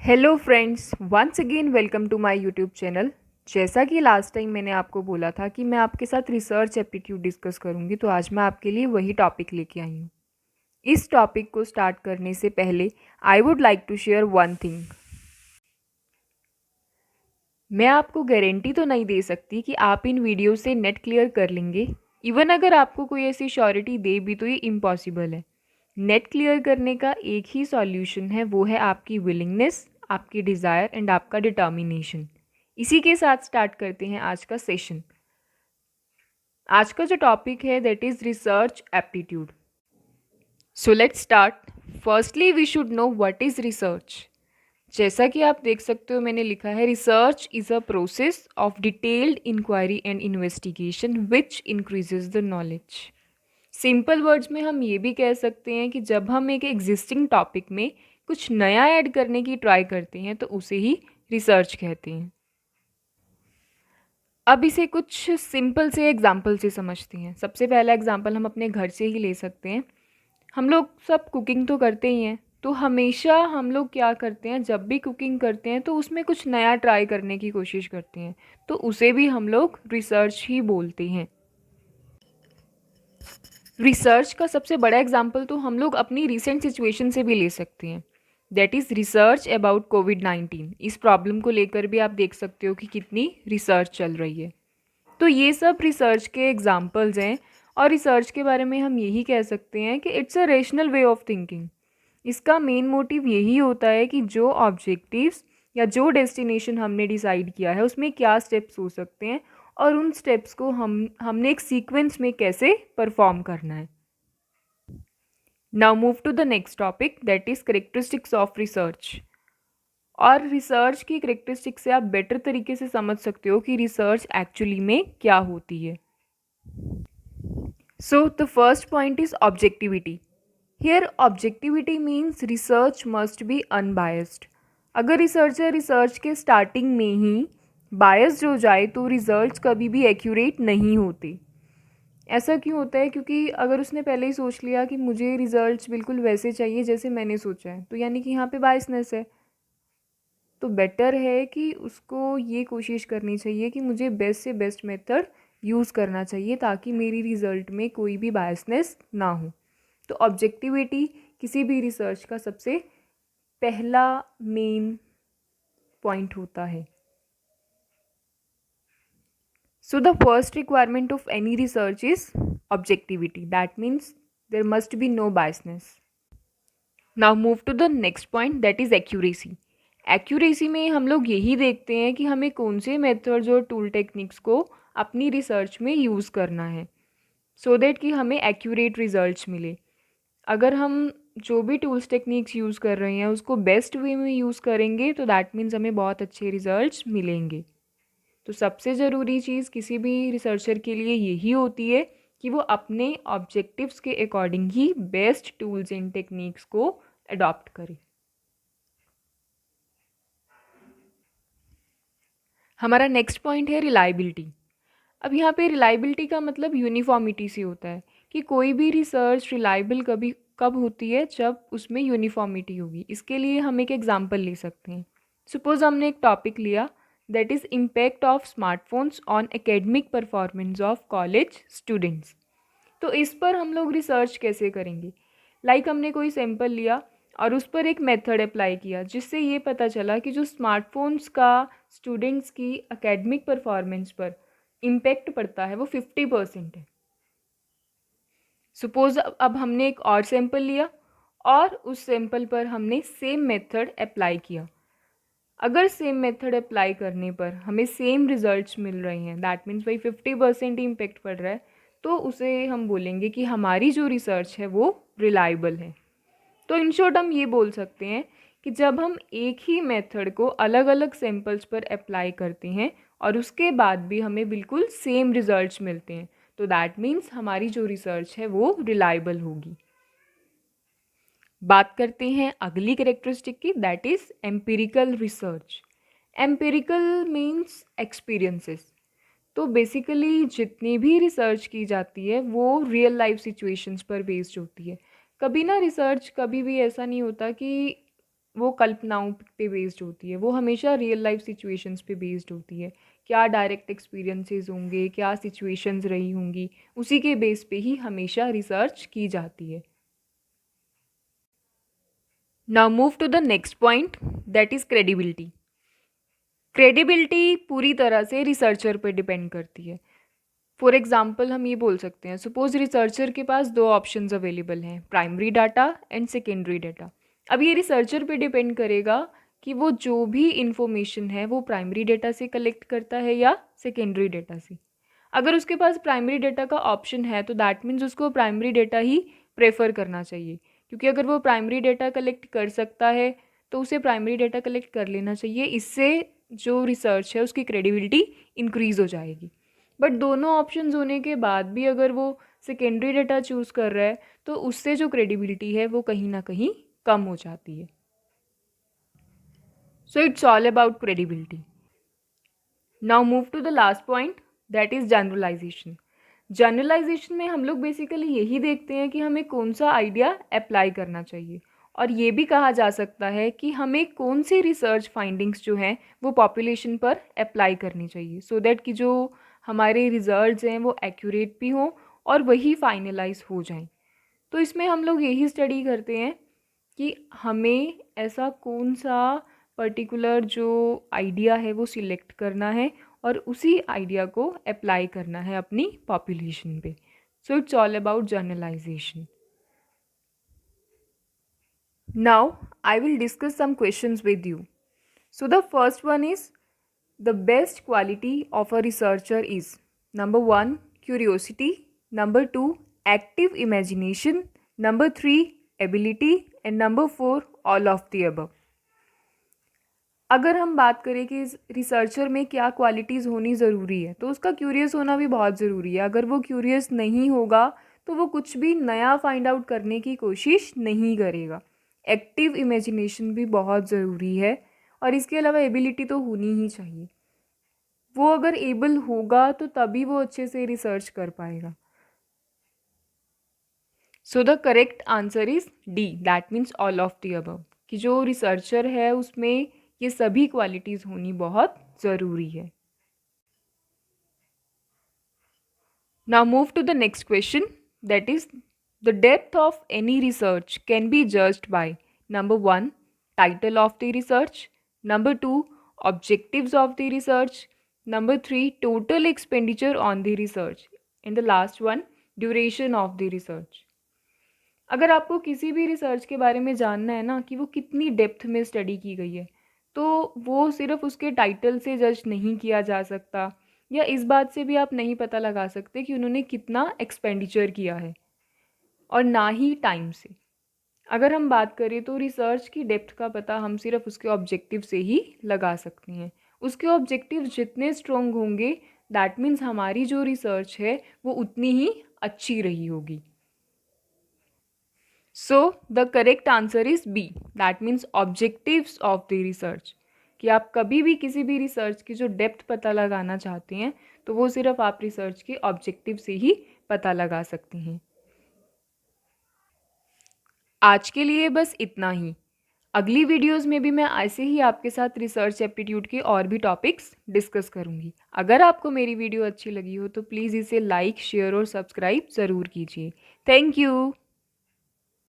Hello friends, once again welcome to my YouTube channel. जैसा कि last time मैंने आपको बोला था कि मैं आपके साथ रिसर्च एप्टीट्यूड डिस्कस करूंगी, तो आज मैं आपके लिए वही टॉपिक लेके आई हूँ। इस टॉपिक को स्टार्ट करने से पहले I would like to share one thing. मैं आपको गारंटी तो नहीं दे सकती कि आप इन वीडियो से नेट क्लियर कर लेंगे। इवन अगर आपको कोई ऐसी श्योरिटी दे भी तो ये इम्पॉसिबल है। नेट क्लियर करने का एक ही सॉल्यूशन है, वो है आपकी विलिंगनेस, आपकी डिज़ायर एंड आपका डिटर्मिनेशन। इसी के साथ स्टार्ट करते हैं आज का सेशन। आज का जो टॉपिक है that is research aptitude. So let's start. Firstly we should know what is research. जैसा कि आप देख सकते हो, मैंने लिखा है research is a process of detailed inquiry and investigation which increases the knowledge. Simple words में हम ये भी कह सकते हैं कि जब हम एक एग्जिस्टिंग टॉपिक में कुछ नया ऐड करने की ट्राई करते हैं तो उसे ही रिसर्च कहते हैं। अब इसे कुछ सिंपल से एग्जाम्पल से समझते हैं। सबसे पहला एग्जाम्पल हम अपने घर से ही ले सकते हैं। हम लोग सब कुकिंग तो करते ही हैं, तो हमेशा हम लोग क्या करते हैं, जब भी कुकिंग करते हैं तो उसमें कुछ नया ट्राई करने की कोशिश करते हैं, तो उसे भी हम लोग रिसर्च ही बोलते हैं। रिसर्च का सबसे बड़ा एग्जाम्पल तो हम लोग अपनी रिसेंट सिचुएशन से भी ले सकते हैं, दैट इज़ रिसर्च अबाउट कोविड-19। इस प्रॉब्लम को लेकर भी आप देख सकते हो कि कितनी रिसर्च चल रही है। तो ये सब रिसर्च के एग्जाम्पल्स हैं, और रिसर्च के बारे में हम यही कह सकते हैं कि it's a rational way of thinking. इसका मेन मोटिव यही होता है कि जो ऑब्जेक्टिव्स या जो डेस्टिनेशन हमने डिसाइड किया है उसमें क्या स्टेप्स हो सकते हैं, और उन स्टेप्स को हमने एक सीक्वेंस में कैसे परफॉर्म करना है। Now move to the next topic that is characteristics of research. और रिसर्च की करेक्टरिस्टिक्स से आप बेटर तरीके से समझ सकते हो कि रिसर्च एक्चुअली में क्या होती है। So the first point is objectivity. Here objectivity means research must be unbiased. अगर रिसर्चर रिसर्च के स्टार्टिंग में ही बायस्ड हो जाए तो रिजल्ट्स कभी भी एक्यूरेट नहीं होते। ऐसा क्यों होता है? क्योंकि अगर उसने पहले ही सोच लिया कि मुझे रिजल्ट्स बिल्कुल वैसे चाहिए जैसे मैंने सोचा है, तो यानी कि यहाँ पे बायसनेस है। तो बेटर है कि उसको ये कोशिश करनी चाहिए कि मुझे बेस्ट से बेस्ट मेथड यूज़ करना चाहिए ताकि मेरी रिज़ल्ट में कोई भी बायसनेस ना हो। तो ऑब्जेक्टिविटी किसी भी रिसर्च का सबसे पहला मेन पॉइंट होता है। So the first requirement of any research is objectivity, that means there must be no biasness. Now move to the next point that is accuracy. Accuracy में हम लोग यही देखते हैं कि हमें कौन से मेथड्स और टूल टेक्निक्स को अपनी रिसर्च में यूज़ करना है सो दैट कि हमें एक्यूरेट रिजल्ट्स मिले। अगर हम जो भी टूल्स टेक्निक्स यूज़ कर रहे हैं उसको बेस्ट वे में यूज़ करेंगे तो दैट मीन्स हमें बहुत अच्छे रिजल्ट्स मिलेंगे। तो सबसे ज़रूरी चीज़ किसी भी रिसर्चर के लिए यही होती है कि वो अपने ऑब्जेक्टिव्स के according he best tools and techniques को अडॉप्ट करे। हमारा नेक्स्ट पॉइंट है रिलायबिलिटी। अब यहाँ पे रिलायबिलिटी का मतलब यूनिफॉर्मिटी से होता है कि कोई भी रिसर्च रिलायबल कभी कब होती है, जब उसमें यूनिफॉर्मिटी होगी। इसके लिए हम एक एग्जांपल ले सकते हैं। सपोज हमने एक टॉपिक लिया that is impact of smartphones on academic performance of college students. तो इस पर हम लोग रिसर्च कैसे करेंगे? हमने कोई सैंपल लिया और उस पर एक मेथड अप्लाई किया जिससे ये पता चला कि जो स्मार्टफोन्स का स्टूडेंट्स की एकेडमिक परफॉर्मेंस पर इम्पैक्ट पड़ता है वो 50% है। सपोज अब हमने एक और सैंपल लिया और उस सैंपल पर हमने सेम मेथड अप्लाई किया। अगर सेम मेथड अप्लाई करने पर हमें सेम रिजल्ट्स मिल रहे हैं, दैट मीन्स भाई 50% ही इम्पेक्ट पड़ रहा है, तो उसे हम बोलेंगे कि हमारी जो रिसर्च है वो रिलायबल है। तो इन शॉर्ट हम ये बोल सकते हैं कि जब हम एक ही मेथड को अलग अलग सैंपल्स पर अप्लाई करते हैं और उसके बाद भी हमें बिल्कुल सेम रिजल्ट्स मिलते हैं, तो दैट मीन्स हमारी जो रिसर्च है वो रिलायबल होगी। बात करते हैं अगली कैरेक्टरिस्टिक की, that is empirical research. Empirical means experiences. तो बेसिकली जितनी भी रिसर्च की जाती है वो रियल लाइफ सिचुएशंस पर बेस्ड होती है। कभी ना रिसर्च कभी भी ऐसा नहीं होता कि वो कल्पनाओं पे बेस्ड होती है, वो हमेशा रियल लाइफ सिचुएशंस पे बेस्ड होती है। क्या डायरेक्ट एक्सपीरियंसेस होंगे, क्या सिचुएशंस रही होंगी, उसी के बेस पे ही हमेशा रिसर्च की जाती है। Now move to the next point, that is credibility. Credibility पूरी तरह से रिसर्चर पे डिपेंड करती है। फॉर एग्जाम्पल हम ये बोल सकते हैं, सपोज रिसर्चर के पास दो ऑप्शंस अवेलेबल हैं, primary data and secondary data. अब ये रिसर्चर पे डिपेंड करेगा कि वो जो भी इंफॉर्मेशन है वो प्राइमरी डेटा से कलेक्ट करता है या सेकेंडरी डेटा से। अगर उसके पास प्राइमरी डेटा का ऑप्शन है तो दैट मीन्स उसको प्राइमरी डेटा ही प्रेफर करना चाहिए, क्योंकि अगर वो प्राइमरी डेटा कलेक्ट कर सकता है तो उसे प्राइमरी डेटा कलेक्ट कर लेना चाहिए। इससे जो रिसर्च है उसकी क्रेडिबिलिटी इंक्रीज़ हो जाएगी। बट दोनों ऑप्शंस होने के बाद भी अगर वो सेकेंडरी डेटा चूज़ कर रहा है तो उससे जो क्रेडिबिलिटी है वो कहीं ना कहीं कम हो जाती है। So it's all about credibility. Now move to the last point, that is generalisation. Generalisation में हम लोग बेसिकली यही देखते हैं कि हमें कौन सा आइडिया अप्लाई करना चाहिए, और ये भी कहा जा सकता है कि हमें कौन सी रिसर्च फाइंडिंग्स जो हैं वो पॉपुलेशन पर अप्लाई करनी चाहिए, सो दैट कि जो हमारे रिजल्ट्स हैं वो एक्यूरेट भी हों और वही फाइनलाइज हो जाएं। तो इसमें हम लोग यही स्टडी करते हैं कि हमें ऐसा कौन सा पर्टिकुलर जो आइडिया है वो सिलेक्ट करना है और उसी आइडिया को अप्लाई करना है अपनी पॉपुलेशन पे। So it's all about generalisation. Now I will discuss some questions with you. So the first one is, the best quality of a researcher is, number 1 curiosity, number 2 active imagination, number 3 ability and number 4 all of the above. अगर हम बात करें कि researcher में क्या qualities होनी ज़रूरी है, तो उसका क्यूरियस होना भी बहुत ज़रूरी है। अगर वो क्यूरियस नहीं होगा तो वो कुछ भी नया फाइंड आउट करने की कोशिश नहीं करेगा। एक्टिव इमेजिनेशन भी बहुत ज़रूरी है, और इसके अलावा एबिलिटी तो होनी ही चाहिए। वो अगर एबल होगा तो तभी वो अच्छे से रिसर्च कर पाएगा। सो the correct answer is D, that means all of the above, कि जो रिसर्चर है उसमें ये सभी क्वालिटीज़ होनी बहुत ज़रूरी है। Now move to the next question, that is, the depth of any research can be judged by, number 1 title of the research, number 2 objectives of the research, number 3 total expenditure on the research, and the last one duration of the research. अगर आपको किसी भी research के बारे में जानना है ना कि वो कितनी डेप्थ में स्टडी की गई है, तो वो सिर्फ उसके टाइटल से जज नहीं किया जा सकता, या इस बात से भी आप नहीं पता लगा सकते कि उन्होंने कितना एक्सपेंडिचर किया है, और ना ही टाइम से। अगर हम बात करें तो रिसर्च की डेप्थ का पता हम सिर्फ उसके ऑब्जेक्टिव से ही लगा सकते हैं। उसके ऑब्जेक्टिव जितने स्ट्रॉन्ग होंगे, दैट मीन्स हमारी जो रिसर्च है वो उतनी ही अच्छी रही होगी। So the correct answer is B, that means objectives of the research, कि आप कभी भी किसी भी रिसर्च की जो डेप्थ पता लगाना चाहते हैं तो वो सिर्फ आप रिसर्च के ऑब्जेक्टिव से ही पता लगा सकते हैं। आज के लिए बस इतना ही। अगली वीडियोस में भी मैं ऐसे ही आपके साथ रिसर्च एप्टीट्यूड के और भी टॉपिक्स डिस्कस करूँगी। अगर आपको मेरी वीडियो अच्छी लगी हो तो प्लीज़ इसे लाइक, शेयर और सब्सक्राइब ज़रूर कीजिए। Thank you.